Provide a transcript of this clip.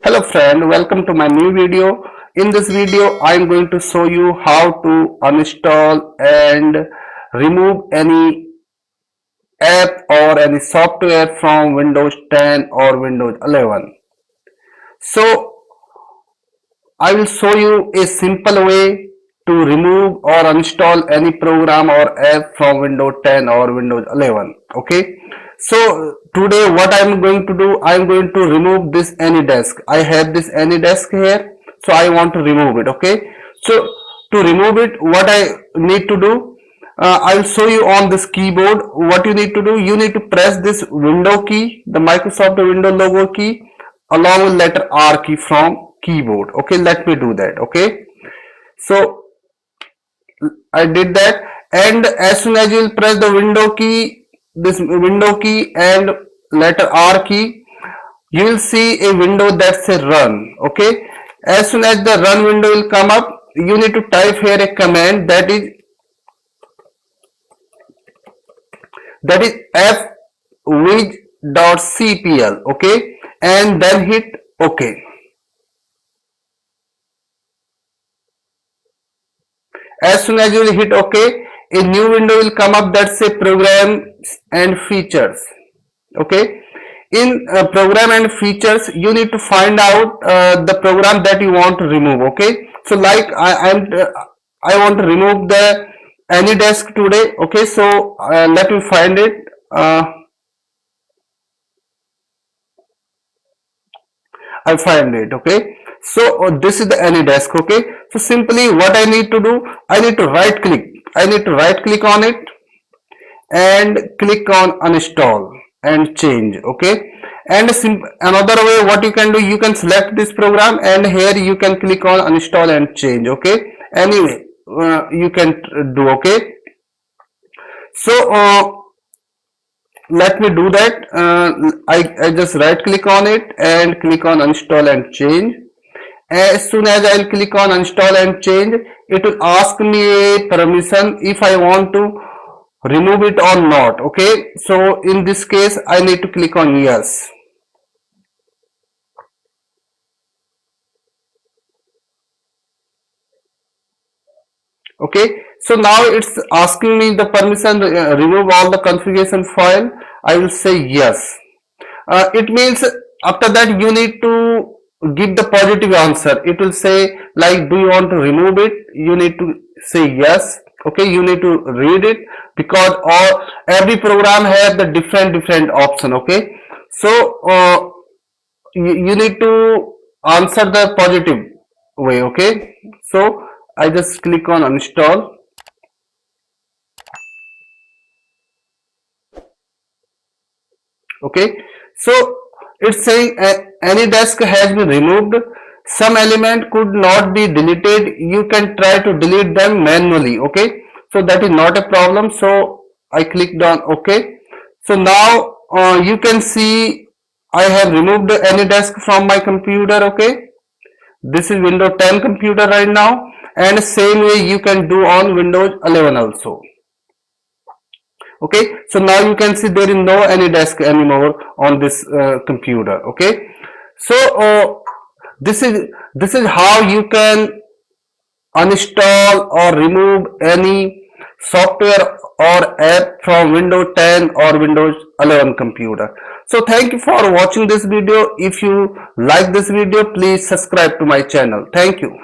Hello friend, welcome to my new video. In this video, I am going to show you how to uninstall and remove any app or any software from Windows 10 or Windows 11. So, I will show you a simple way to remove or uninstall any program or app from Windows 10 or Windows 11. Okay. So today what I am going to do, I am going to remove this AnyDesk. I have this AnyDesk here. So I want to remove it. Okay. So to remove it, what I need to do, I will show you on this keyboard. What you need to do, you need to press this window key, the Microsoft Window logo key, along with letter R key from keyboard. Okay, let me do that. Okay, so I did that, and as soon as you will press the window key, this window key and letter R key, you will see a window that says run. Okay, as soon as the run window will come up, you need to type here a command that is fwidge.cpl. Okay, and then hit OK. As soon as you will hit OK, a new window will come up that say programs and features. Okay, in program and features, you need to find out the program that you want to remove. Okay, so like I want to remove the AnyDesk today. Okay, so let me find it. I find it. Okay, so this is the AnyDesk. Okay, so simply what I need to do, I need to right click on it and click on uninstall and change. Okay, and another way what you can do, you can select this program and here you can click on uninstall and change. Okay, anyway you can do. Okay, so let me do that. I just right click on it and click on uninstall and change. As soon as I will click on uninstall and change, it will ask me a permission if I want to remove it or not. Okay, so in this case I need to click on yes. Okay, so now it's asking me the permission, remove all the configuration file. I will say yes. It means after that you need to give the positive answer. It will say like, do you want to remove it? You need to say yes. Okay, you need to read it because every program has the different option. Okay, so you need to answer the positive way. Okay, so I just click on uninstall. Okay, so it's saying AnyDesk has been removed. Some element could not be deleted. You can try to delete them manually. Okay, so that is not a problem. So I clicked on OK. So now you can see I have removed AnyDesk from my computer. Okay, this is Windows 10 computer right now, and same way you can do on Windows 11 also. Okay, so now you can see there is no AnyDesk anymore on this computer. Okay, so this is how you can uninstall or remove any software or app from Windows 10 or Windows 11 computer. So thank you for watching this video. If you like this video, please subscribe to my channel. Thank you.